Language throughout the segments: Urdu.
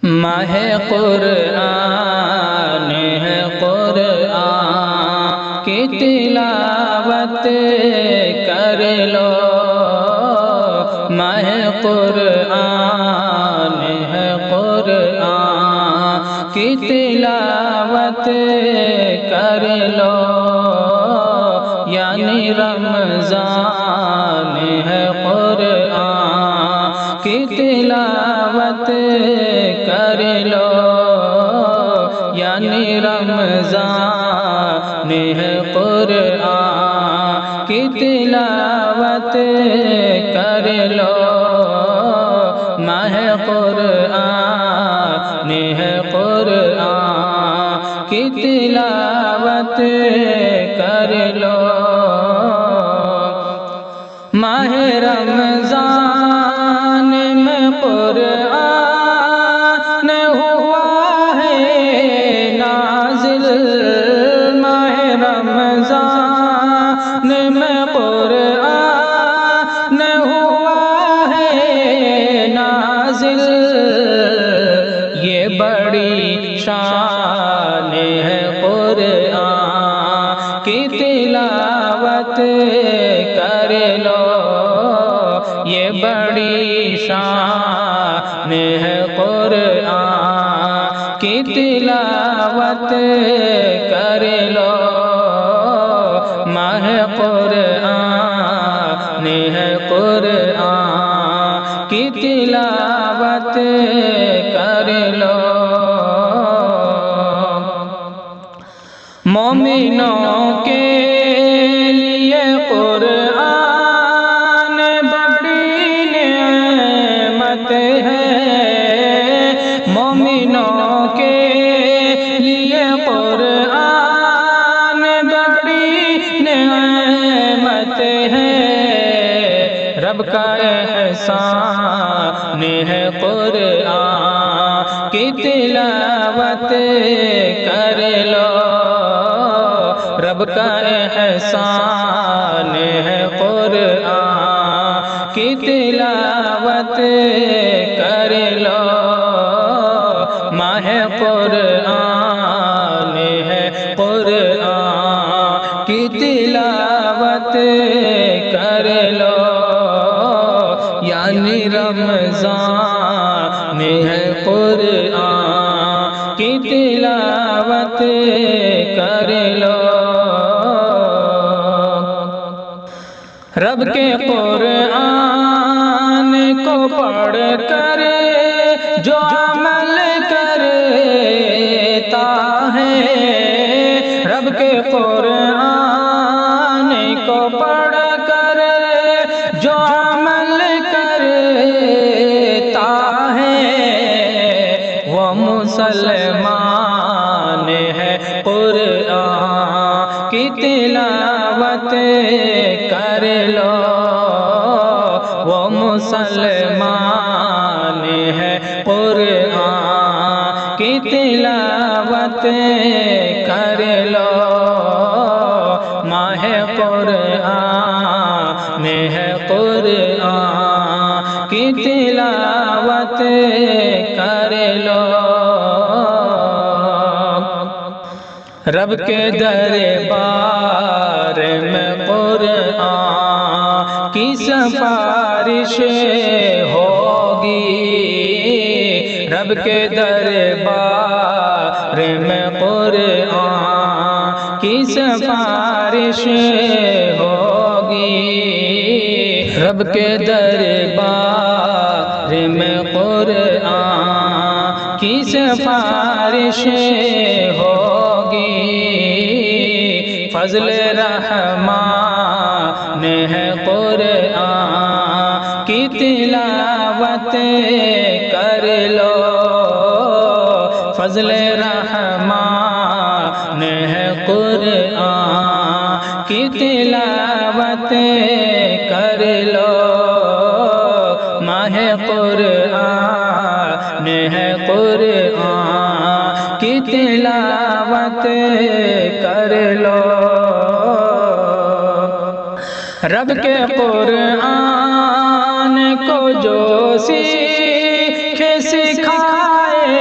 ماہ قرآن ہے، قرآن کی تلاوت کر لو۔ ماہ قرآن ہے، قرآن کی تلاوت کر لو، یعنی رمضان ہے، قرآن کی تلاوت کر لو، یعنی رمضان ہے، قرآن کی تلاوت کر لو۔ ماہ قرآن ہے، قرآن کی تلاوت کر لو۔ ماہ رمضان میں قرآن ہوا ہے نازل، ماہ رمضان میں قرآن ہوا ہے نازل، یہ بڑی شان ہے، قرآن کی تلاوت کر لو، یہ بڑی شان ہے، قرآن کی تلاوت کر لو۔ ماہ قرآن ہے، قرآن کی تلاوت کر لو۔ مومنوں کے لیے قرآن بڑی نعمت ہے، مومنوں کے لیے قرآن بڑی نعمت ہے، رب کا احسان ہے، قرآن کی تلاوت کر لو، رب کا احسان ہے، قرآن کی تلاوت کر لو۔ ماہ قرآن ہے، قرآن کی تلاوت کر لو، یعنی رمضان ہے، قرآن کی تلاوت کر لو۔ رب کے قرآن کو پڑھ کر جو عمل کرتا ہے، رب کے قرآن کو پڑھ کر جو عمل کرتا ہے، وہ مسلمان ہے، قرآن کی تلاوت کر لو، وہ مسلمان ہے، قرآن کی تلاوت کر لو۔ ماہ قرآن ہے، قرآن کی تلاوت کر لو۔ رب کے دربار میں قرآن کی سفارش ہوگی، رب کے دربار میں قرآن کی سفارش ہوگی، رب کے دربار میں قرآن کی سفارش ہوگی، فضل رحمان ہے، قرآن کی تلاوت کر لو، فضل رحمان ہے، قرآن کی تلاوت کر لو۔ ماہ قرآن ہے، قرآن کی تلاوت کر لو۔ رب کے قرآن کو جو سیکھے سکھائے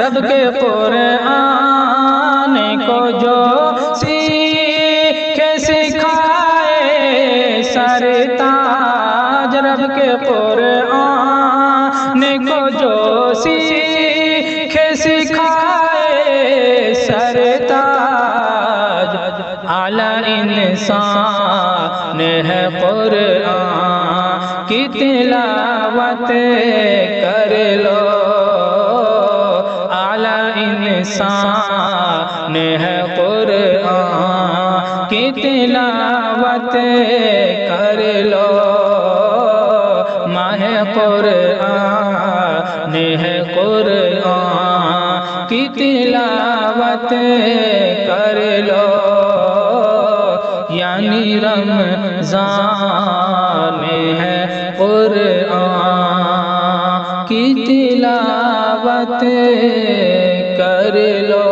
رب کے قرآن کو جو سیکھے سکھائے سرتاج رب کے قرآن کو جو سیکھے سکھائے سرتاج اعلیٰ انسان ہے قرآن کی تلاوت کر لو اعلیٰ انسان ہے قرآن کی تلاوت کر لو ماہ قرآن ہے قرآن کی تلاوت کر لو یعنی رمضان ہے قرآن کی تلاوت کر لو